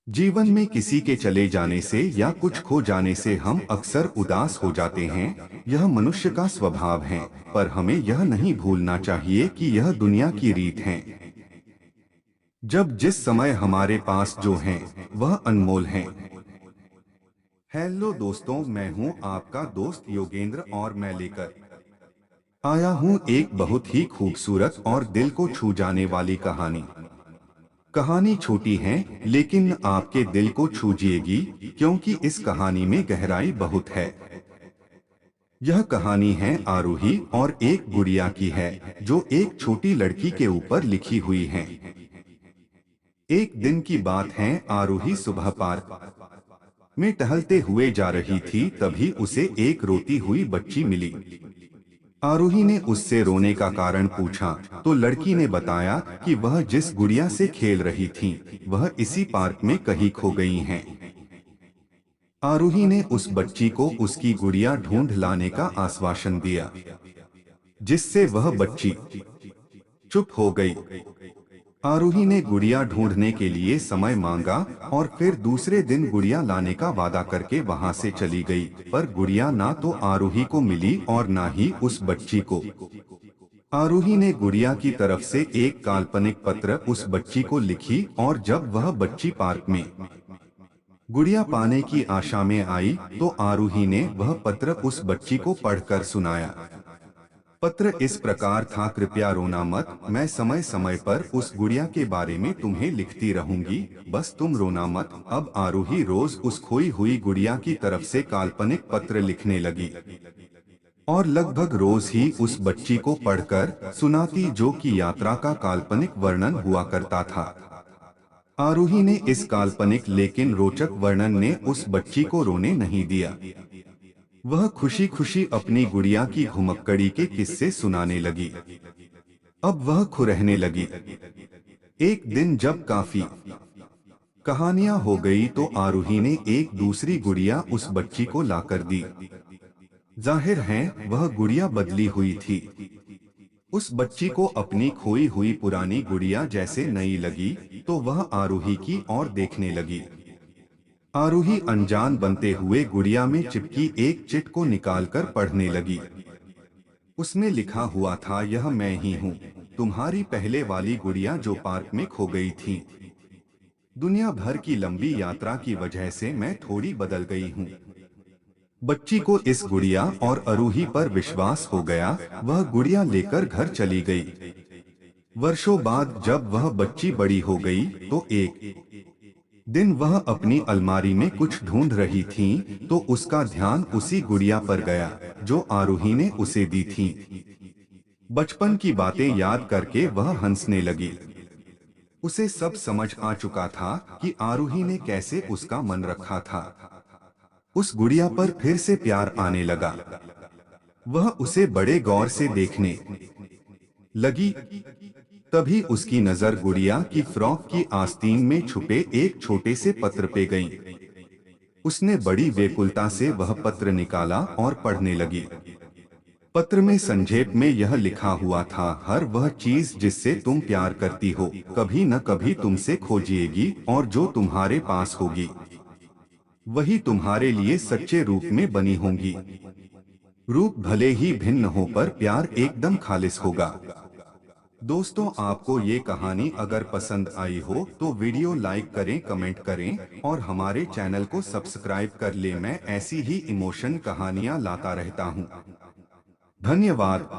जीवन में किसी के चले जाने से या कुछ खो जाने से हम अक्सर उदास हो जाते हैं। यह मनुष्य का स्वभाव है, पर हमें यह नहीं भूलना चाहिए कि यह दुनिया की रीत है। जब जिस समय हमारे पास जो है वह अनमोल है। हेलो दोस्तों, मैं हूं आपका दोस्त योगेंद्र और मैं लेकर आया हूं एक बहुत ही खूबसूरत और दिल को छू जाने वाली कहानी। कहानी छोटी है, लेकिन आपके दिल को छू जाएगी, क्योंकि इस कहानी में गहराई बहुत है। यह कहानी है आरूही और एक गुड़िया की है, जो एक छोटी लड़की के ऊपर लिखी हुई है। एक दिन की बात है, आरूही सुबह पार्क में टहलते हुए जा रही थी, तभी उसे एक रोती हुई बच्ची मिली। आरूही ने उससे रोने का कारण पूछा, तो लड़की ने बताया कि वह जिस गुड़िया से खेल रही थी, वह इसी पार्क में कहीं खो गई हैं। आरूही ने उस बच्ची को उसकी गुड़िया ढूंढ लाने का आश्वासन दिया, जिससे वह बच्ची चुप हो गई। आरूही ने गुड़िया ढूंढने के लिए समय मांगा और फिर दूसरे दिन गुड़िया लाने का वादा करके वहां से चली गई, पर गुड़िया ना तो आरूही को मिली और ना ही उस बच्ची को। आरूही ने गुड़िया की तरफ से एक काल्पनिक पत्र उस बच्ची को लिखी, और जब वह बच्ची पार्क में गुड़िया पाने की आशा में आई, तो आरूही ने वह पत्र उस बच्ची को पढ़कर सुनाया। पत्र इस प्रकार था, कृपया रोना मत, मैं समय समय पर उस गुड़िया के बारे में तुम्हें लिखती रहूंगी, बस तुम रोना मत। अब आरूही रोज उस खोई हुई गुड़िया की तरफ से काल्पनिक पत्र लिखने लगी और लगभग रोज ही उस बच्ची को पढ़कर सुनाती, जो कि यात्रा का काल्पनिक वर्णन हुआ करता था। आरूही ने इस काल्पनिक लेकिन रोचक वर्णन ने उस बच्ची को रोने नहीं दिया। वह खुशी खुशी अपनी गुड़िया की घुमक्कड़ी के किस्से सुनाने लगी। अब वह खुरहने लगी। एक दिन जब काफी कहानियां हो गई, तो आरूही ने एक दूसरी गुड़िया उस बच्ची को लाकर दी। जाहिर है वह गुड़िया बदली हुई थी। उस बच्ची को अपनी खोई हुई पुरानी गुड़िया जैसे नई लगी, तो वह आरूही की ओर देखने लगी। आरूही अनजान बनते हुए गुड़िया में चिपकी एक चिट को निकालकर पढ़ने लगी। उसमें लिखा हुआ था, यह मैं ही हूँ, तुम्हारी पहले वाली गुड़िया जो पार्क में खो गई थी। दुनिया भर की लंबी यात्रा की वजह से मैं थोड़ी बदल गई हूँ। बच्ची को इस गुड़िया और आरूही पर विश्वास हो गया। वह गुड़िया लेकर घर चली गई। वर्षों बाद जब वह बच्ची बड़ी हो गई, तो एक दिन वह अपनी अलमारी में कुछ ढूंढ रही थी, तो उसका ध्यान उसी गुड़िया पर गया जो आरूही ने उसे दी थी। बचपन की बातें याद करके वह हंसने लगी। उसे सब समझ आ चुका था कि आरूही ने कैसे उसका मन रखा था। उस गुड़िया पर फिर से प्यार आने लगा। वह उसे बड़े गौर से देखने लगी। तभी उसकी नजर गुड़िया की फ्रॉक की आस्तीन में छुपे एक छोटे से पत्र पे गई। उसने बड़ी व्याकुलता से वह पत्र निकाला और पढ़ने लगी। पत्र में संक्षेप में यह लिखा हुआ था, हर वह चीज जिससे तुम प्यार करती हो कभी न कभी तुमसे खो जाएगी, और जो तुम्हारे पास होगी वही तुम्हारे लिए सच्चे रूप में बनी होंगी। रूप भले ही भिन्न हो, पर प्यार एकदम खालिस होगा। दोस्तों, आपको ये कहानी अगर पसंद आई हो तो वीडियो लाइक करें, कमेंट करें और हमारे चैनल को सब्सक्राइब कर लें। मैं ऐसी ही इमोशन कहानियां लाता रहता हूं। धन्यवाद।